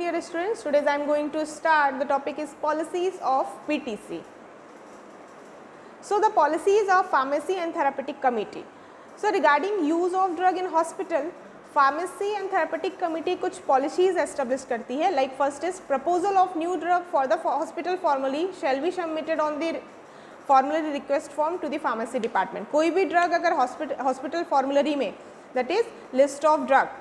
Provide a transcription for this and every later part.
dear students. Today I am going to start. The topic is policies of PTC. So the policies of Pharmacy and Therapeutic Committee. So regarding use of drug in hospital, Pharmacy and Therapeutic Committee कुछ policies establish करती है. Like first is proposal of new drug for the hospital formulary shall be submitted on the formulary request form to the pharmacy department. कोई भी drug अगर hospital formulary में, that is list of drug,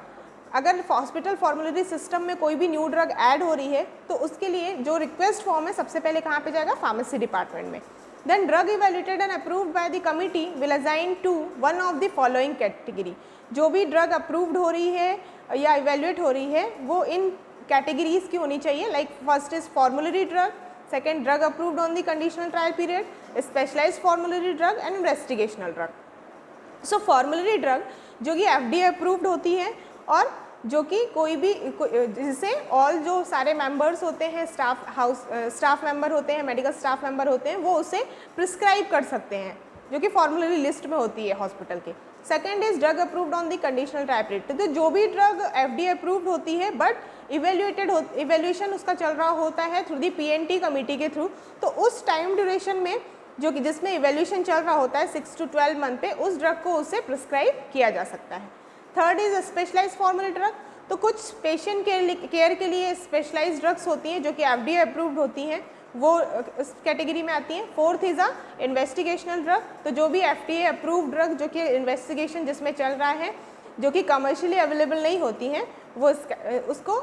अगर hospital formulary system में कोई भी new drug add हो रही है तो उसके लिए जो रिक्वेस्ट फॉर्म है सबसे पहले कहाँ पे जाएगा, फार्मेसी डिपार्टमेंट में. Then drug evaluated and approved by the committee will assign to one of the following category. जो भी ड्रग अप्रूव्ड हो रही है या इवेल्यूएट हो रही है वो इन कैटेगरीज की होनी चाहिए. Like first is formulary drug, second drug approved on the conditional trial period, specialised formulary drug and investigational drug. So formulary drug जो कि FDA अप्रूव्ड होती है और जो कि कोई भी जिससे ऑल जो सारे मेंबर्स होते हैं, स्टाफ मेंबर होते हैं, मेडिकल स्टाफ मेंबर होते हैं, वो उसे प्रिस्क्राइब कर सकते हैं, जो कि फॉर्मुलरी लिस्ट में होती है हॉस्पिटल के. Second is drug approved on the conditional trial period. तो जो भी ड्रग FDA अप्रूव्ड होती है बट इवेल्यूएशन उसका चल रहा होता है थ्रू दी PNT कमेटी के थ्रू, तो उस टाइम ड्यूरेशन में जो कि जिसमें इवेल्यूएशन चल रहा होता है 6 to 12 मंथ पे, उस ड्रग को उसे प्रिस्क्राइब किया जा सकता है. Third is specialised formulary drug. तो कुछ पेशेंट केयर के लिए स्पेशलाइज्ड ड्रग्स होती हैं जो कि FDA अप्रूव्ड होती हैं, वो इस कैटेगरी में आती हैं. Fourth is investigational drug. तो जो भी FDA अप्रूव्ड ड्रग जो कि इन्वेस्टिगेशन जिसमें चल रहा है, जो कि कमर्शियली अवेलेबल नहीं होती हैं, वो उसको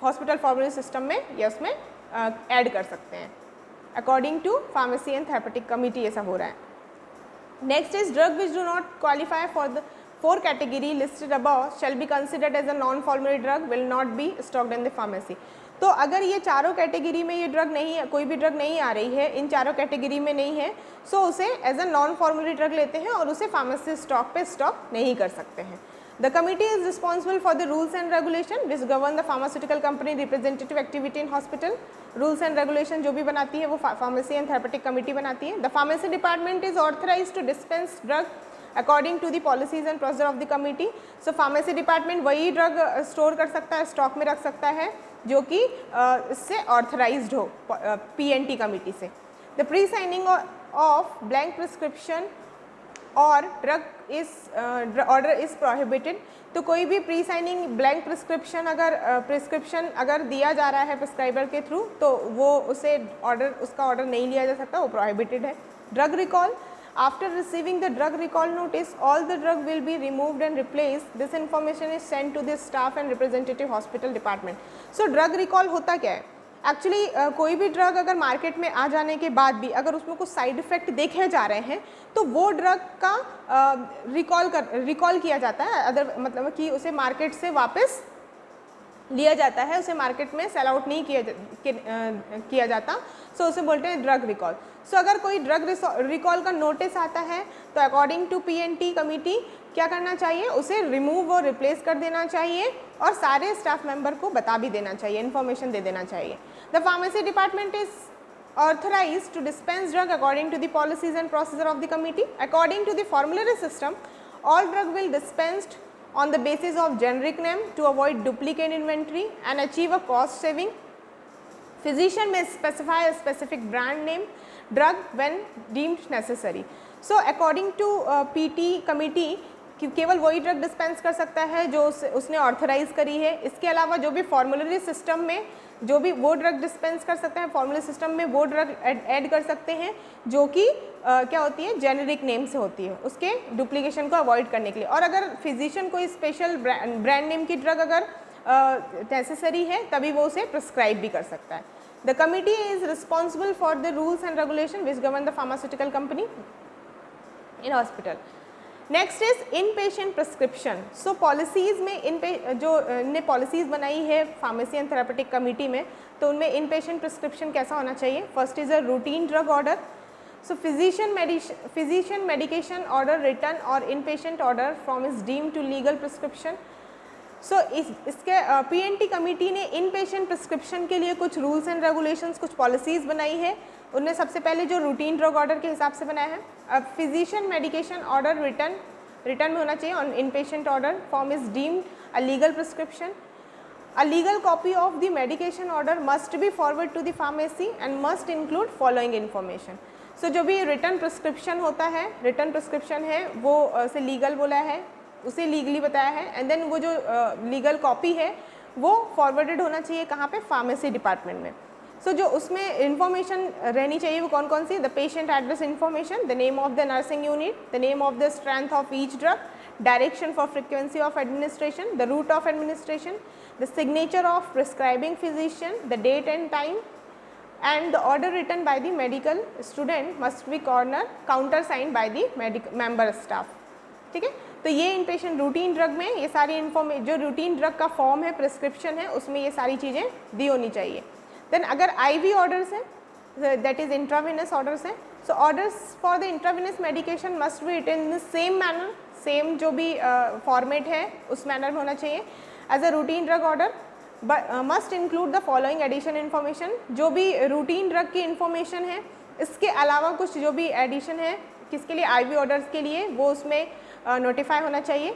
हॉस्पिटल फॉर्मुलरी सिस्टम में या उसमें ऐड कर सकते हैं. According to pharmacy and therapeutic committee ऐसा हो रहा है. Next is drug which do not qualify for the 4 category listed above shall be considered as a non-formulary drug will not be stocked in the pharmacy. तो अगर ये चारों category में ये ड्रग नहीं है, कोई भी ड्रग नहीं आ रही है, इन चारों कैटेगरी में नहीं है, सो उसे as a non formulary drug लेते हैं और उसे फार्मेसी स्टॉक पे स्टॉक नहीं कर सकते हैं. The committee is responsible for the rules and regulation which govern the pharmaceutical company representative activity in hospital. Rules and regulation जो भी बनाती है वो फार्मेसी एंड थेरेपेटिक कमिटी बनाती है. The pharmacy department is authorise to dispense drug according to the policies and procedure of the committee. So pharmacy department वही drug store कर सकता है, स्टॉक में रख सकता है जो कि इससे ऑथराइज्ड हो PNT कमिटी से. The pre signing of blank prescription और drug is order is prohibited. तो कोई भी प्री साइनिंग ब्लैंक प्रिस्क्रिप्शन अगर दिया जा रहा है प्रिस्क्राइबर के थ्रू तो वो उसका ऑर्डर नहीं लिया जा सकता, वो प्रोहिबिटेड है. Drug recall. After receiving the drug recall notice, all the drug will be removed and replaced. This information is sent to the staff and representative hospital department. So drug recall होता क्या है? Actually कोई भी drug अगर market में आ जाने के बाद भी अगर उसमें कुछ साइड इफ़ेक्ट देखे जा रहे हैं तो वो ड्रग का रिकॉल किया जाता है. अदर मतलब कि उसे मार्केट से वापस लिया जाता है, उसे मार्केट में सेल आउट नहीं किया जाता. सो उसे बोलते हैं ड्रग रिकॉल. सो अगर कोई ड्रग रिकॉल का नोटिस आता है तो अकॉर्डिंग टू PNT कमिटी क्या करना चाहिए, उसे रिमूव और रिप्लेस कर देना चाहिए और सारे स्टाफ मेंबर को बता भी देना चाहिए, इन्फॉर्मेशन दे देना चाहिए. The pharmacy department is authorized to dispense drug according to the policies and procedure of the committee. According to the formulary system, all drug will dispensed on the basis of generic name to avoid duplicate inventory and achieve a cost saving. Physician may specify a specific brand name drug when deemed necessary. So according to PT committee केवल वही drug dispense कर सकता है जो उसने authorise करी है. इसके अलावा जो भी फॉर्मुलरी सिस्टम में जो भी वो ड्रग डिस्पेंस कर सकते हैं, फॉर्मुलरी सिस्टम में वो ड्रग ऐड कर सकते हैं जो कि क्या होती है, जेनेरिक नेम से होती है, उसके डुप्लीकेशन को अवॉइड करने के लिए. और अगर फिजिशियन कोई स्पेशल ब्रांड नेम की ड्रग अगर नेसेसरी है तभी वो उसे प्रिस्क्राइब भी कर सकता है. The committee is responsible for the rules and regulation which govern the pharmaceutical company in hospital. Next is in patient prescription. So policies में जो ने पॉलिसीज़ बनाई है फार्मेसी एंड थेरेपेटिक कमिटी में, तो उनमें इन पेशेंट प्रिस्क्रिप्शन कैसा होना चाहिए. First is a routine drug order. So physician medication order written और in patient order form is deem to legal prescription. So इसके PNT कमिटी ने इन पेशेंट प्रिस्क्रिप्शन के लिए कुछ रूल्स एंड रेगुलेशंस, कुछ पॉलिसीज़ बनाई है. उनने सबसे पहले जो रूटीन ड्रग ऑर्डर के हिसाब से बनाया है, फिजिशियन मेडिकेशन ऑर्डर रिटर्न में होना चाहिए. On in patient order form is deemed a legal prescription. A legal copy of the medication order must be forwarded to the pharmacy and must include following information. So जो भी return prescription होता है, return prescription है वो उसे legal बोला है, उसे लीगली बताया है, एंड देन वो जो लीगल कॉपी है वो फॉरवर्डेड होना चाहिए कहाँ पे, फार्मेसी डिपार्टमेंट में. सो जो उसमें इंफॉर्मेशन रहनी चाहिए वो कौन कौन सी, the patient address information, the name of the nursing unit, the name of the strength of each drug, direction for frequency of administration, the route of administration, the signature of prescribing physician, the date and time, and the order written by the medical student must be countersigned by the member staff. ठीक है, तो ये inpatient routine drug में ये सारी जो routine drug का form है, प्रिस्क्रिप्शन है, उसमें ये सारी चीज़ें दी होनी चाहिए. देन अगर IV ऑर्डर्स है, दैट इज इंट्रावेनस ऑर्डर्स हैं, so orders for the intravenous medication must be written in the same manner, same जो भी फॉर्मेट है उस मैनर में होना चाहिए. As a routine drug order must include the following addition information, जो भी रूटीन ड्रग की इन्फॉर्मेशन है इसके अलावा कुछ जो भी एडिशन है किसके लिए, IV ऑर्डर्स के लिए, वो उसमें नोटिफाई होना चाहिए.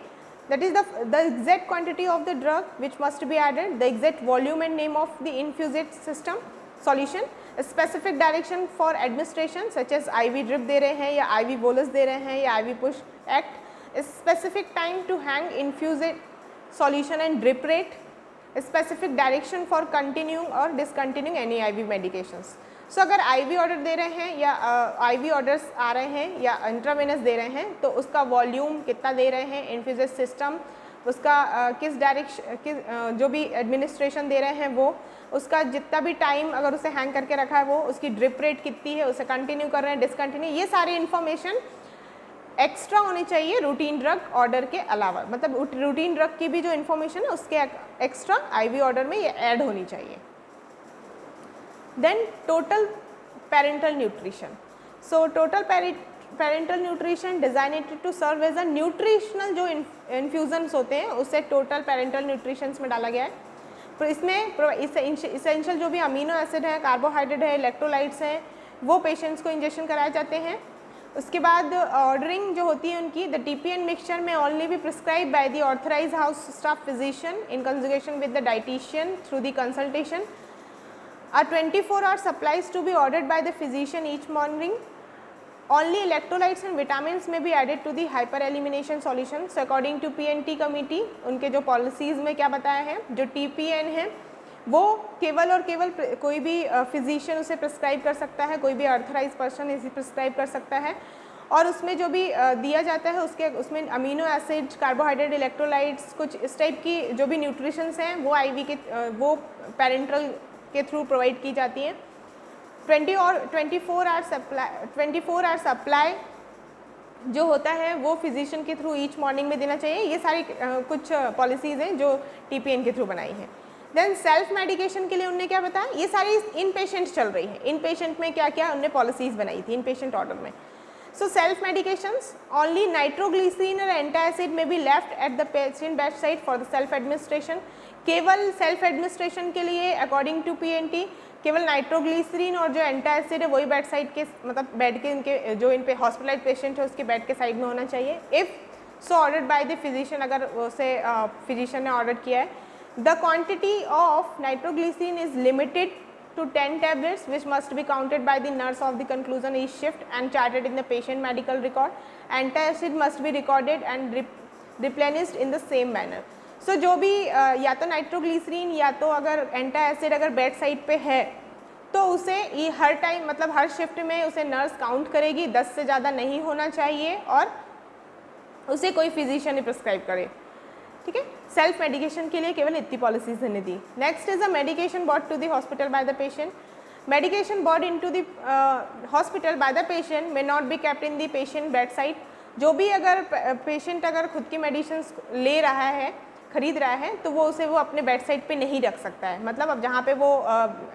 That is the exact quantity of the drug which must be added, the exact volume and name of the infusate system solution, specific direction for administration such as IV drip दे रहे हैं या IV bolus दे रहे हैं या IV push act, specific time to hang infusate solution and drip rate, specific direction for continuing or discontinuing any IV medications. So अगर IV order दे रहे हैं या IV ऑर्डर्स आ रहे हैं या इंट्रावेनस दे रहे हैं तो उसका वॉल्यूम कितना दे रहे हैं, इन्फ्यूजन सिस्टम उसका किस डायरेक्शन, जो भी एडमिनिस्ट्रेशन दे रहे हैं वो, उसका जितना भी टाइम अगर उसे हैंग करके रखा है वो, उसकी ड्रिप रेट कितनी है, उसे कंटिन्यू कर रहे हैं, डिसकंटिन्यू, ये सारी इन्फॉर्मेशन एक्स्ट्रा होनी चाहिए रूटीन ड्रग ऑर्डर के अलावा. मतलब रूटीन ड्रग की भी जो इन्फॉर्मेशन है उसके एक्स्ट्रा IV ऑर्डर में ये ऐड होनी चाहिए. Then total parental nutrition. So total parental nutrition designated to serve as a nutritional जो इन्फ्यूजन्स होते हैं उसे टोटल पेरेंटल न्यूट्रिशन में डाला गया है. तो इसमें इसेंशियल जो भी अमीनो एसिड है, कार्बोहाइड्रेट है, इलेक्ट्रोलाइट्स हैं, वो पेशेंट्स को इंजेक्शन कराए जाते हैं. उसके बाद ऑर्डरिंग जो होती है उनकी, द TPN मिक्सचर में only be prescribe by the authorise house staff physician in conjugation with the dietitian through the consultation. A 24-hour supplies to be ordered by the physician each morning. Only electrolytes and vitamins may be added to the hyperelimination solution. So according to PNT committee, उनके जो policies में क्या बताया है, जो TPN है वो केवल और केवल कोई भी फिजिशियन उसे प्रिस्क्राइब कर सकता है, कोई भी अर्थराइज पर्सन इसे प्रिस्क्राइब कर सकता है. और उसमें जो भी दिया जाता है उसमें अमीनो एसिड, कार्बोहाइड्रेट, इलेक्ट्रोलाइट्स, कुछ इस टाइप की जो भी न्यूट्रिशंस हैं वो IV के वो पेरेंटल के थ्रू प्रोवाइड की जाती हैं. 24 आवर सप्लाई जो होता है वो फिजिशियन के थ्रू ईच मॉर्निंग में देना चाहिए. ये सारी कुछ पॉलिसीज़ हैं जो TPN के थ्रू बनाई हैं. देन सेल्फ मेडिकेशन के लिए उनने क्या बताया, ये सारी इन पेशेंट चल रही है. इन पेशेंट में क्या क्या उनने पॉलिसीज़ बनाई थी इन पेशेंट ऑर्डर में. So self medications, only nitroglycerin और antacid may be left at the patient bed side for the self administration. केवल सेल्फ एडमिनिस्ट्रेशन के लिए अकॉर्डिंग टू PNT केवल नाइट्रोग्लिसरीन और जो एंटासिड है वही बेड साइड के, मतलब बेड के इनके जो इन पे हॉस्पिटलाइज पेशेंट है उसके बेड के साइड में होना चाहिए. If so ordered by the physician, अगर उसे फिजिशियन ने ऑर्डर किया है. The quantity of nitroglycerin is limited to 10 tablets which must be counted by the nurse of the conclusion each shift and charted in the patient medical record. Antacid must be recorded and replenished in the same manner. So जो भी या तो nitroglycerine या तो अगर antacid अगर bed side पे है तो उसे ये हर टाइम, मतलब हर शिफ्ट में उसे नर्स काउंट करेगी, 10 से ज़्यादा नहीं होना चाहिए और उसे कोई फिजिशियन ही प्रिस्क्राइब करे. ठीक है, सेल्फ मेडिकेशन के लिए केवल इतनी पॉलिसीज ने दी. Next is a medication bought to the hospital by the patient. Medication bought into the hospital by the patient may not be kept in the patient bed side. जो भी अगर patient अगर खुद की मेडिसिन ले रहा है, खरीद रहा है, तो वो अपने बेड साइड पे नहीं रख सकता है. मतलब अब जहाँ पे वो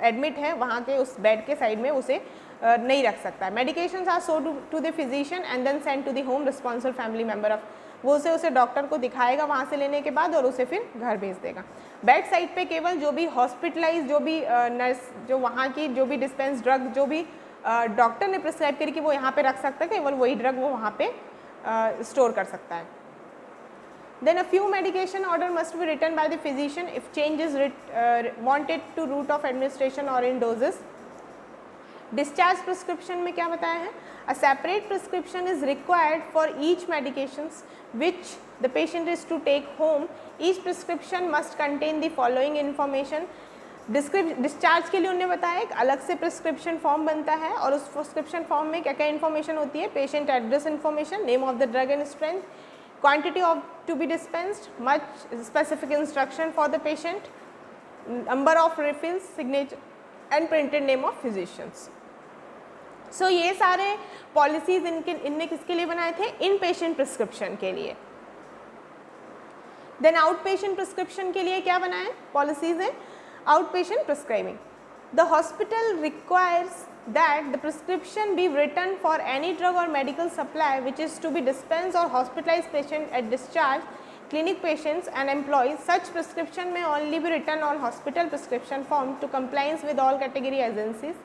एडमिट है वहाँ के उस बेड के साइड में उसे नहीं रख सकता है. Medications are sold to the physician and then send to the home responsible family member of. वो उसे डॉक्टर को दिखाएगा वहाँ से लेने के बाद और उसे फिर घर भेज देगा. बेड साइड पे केवल जो भी हॉस्पिटलाइज, जो भी नर्स, जो वहाँ की जो भी डिस्पेंस ड्रग जो भी डॉक्टर ने प्रिस्क्राइब करी कि वो यहाँ पे रख सकता है, केवल वही ड्रग वो वहाँ पे स्टोर कर सकता है. Then a few medication order must be written by the physician if change is wanted to route of administration or in doses. Discharge prescription में क्या बताया है? A separate prescription is required for each medications which the patient is to take home. Each prescription must contain the following information. Discharge के लिए उन्होंने बताया एक अलग से प्रिस्क्रिप्शन फॉर्म बनता है और उस प्रिस्क्रिप्शन फॉर्म में क्या क्या इन्फॉर्मेशन होती है? Patient address information, name of the drug and strength, quantity of to be dispensed, much specific instruction for the patient, number of refills, signature and printed name of physicians. So ये सारे policies इनने किसके लिए बनाए थे? इन patient prescription के लिए. Then out patient prescription के लिए क्या बनाए पॉलिसीज हैं? Outpatient prescribing. The hospital requires that the prescription be written for any drug or medical supply which is to be dispensed or hospitalized patient at discharge, clinic patients and employees. Such prescription may only be written on hospital prescription form to compliance with all category agencies.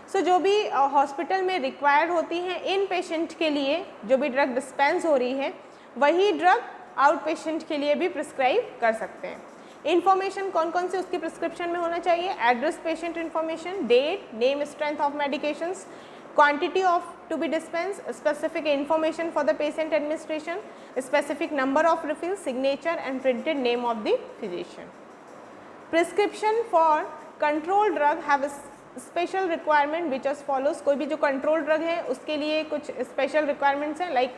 So जो भी hospital में required होती हैं इन patient के लिए जो भी drug dispense हो रही है वही ड्रग आउट पेशेंट के लिए भी प्रिस्क्राइब कर सकते हैं. इन्फॉर्मेशन कौन कौन से उसकी प्रिस्क्रिप्शन में होना चाहिए? Address, patient information, date, name, strength of medications, quantity of to be dispense, specific information for the patient administration, specific number of refill, signature and printed name of the physician. Prescription for control drug have special requirement which as follows. कोई भी जो control drug है उसके लिए कुछ special requirements हैं. Like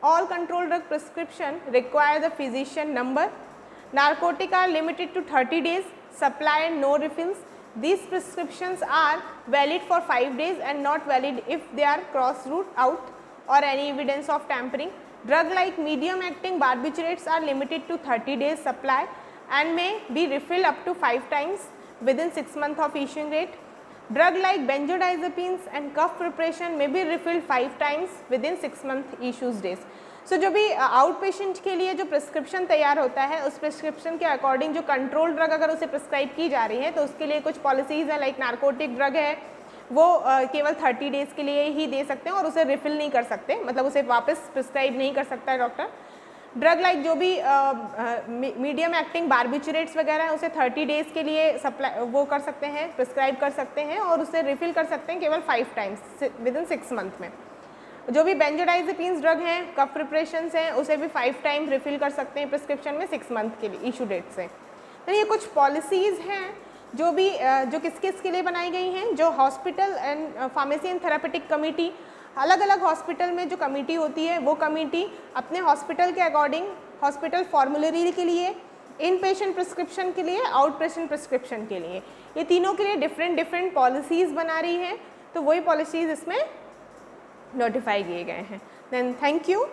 all control drug prescription require the physician number. Narcotic are limited to 30 days, supply and no refills. These prescriptions are valid for 5 days and not valid if they are cross route out or any evidence of tampering. Drug like medium acting barbiturates are limited to 30 days supply and may be refilled up to 5 times within 6 months of issuing date. Drug like benzodiazepines and cough preparation may be refilled 5 times within 6 month issues days. सो जो भी out patient के लिए जो prescription तैयार होता है उस prescription के अकॉर्डिंग जो कंट्रोल ड्रग अगर उसे प्रिस्क्राइब की जा रही है तो उसके लिए कुछ पॉलिसीज़ हैं. लाइक नारकोटिक ड्रग है वो केवल 30 डेज़ के लिए ही दे सकते हैं और उसे रिफिल नहीं कर सकते, मतलब उसे वापस प्रिस्क्राइब नहीं कर सकता है डॉक्टर. ड्रग लाइक जो भी मीडियम एक्टिंग बार्बिचुरेट्स वगैरह हैं उसे 30 डेज़ के लिए सप्लाई वो कर सकते हैं, प्रिस्क्राइब कर सकते हैं और उसे रिफिल कर सकते हैं केवल 5 टाइम्स विद इन 6 मंथ में. जो भी बेंजोडाइजेपिन्स ड्रग हैं, कफ प्रिपरेशंस हैं, उसे भी 5 टाइम रिफिल कर सकते हैं प्रिस्क्रिप्शन में 6 मंथ के लिए इशू डेट से. तो ये कुछ पॉलिसीज़ हैं जो भी जो किस किस के लिए बनाई गई हैं. जो hospital and pharmacy and therapeutic committee, अलग अलग हॉस्पिटल में जो कमेटी होती है वो कमेटी अपने हॉस्पिटल के अकॉर्डिंग हॉस्पिटल फॉर्मुलरी के लिए, इन पेशेंट प्रिस्क्रिप्शन के लिए, आउट पेशेंट प्रिस्क्रिप्शन के लिए, ये तीनों के लिए डिफरेंट पॉलिसीज़ बना रही है. तो वही पॉलिसीज़ इसमें नोटिफाई किए गए हैं. Then thank you.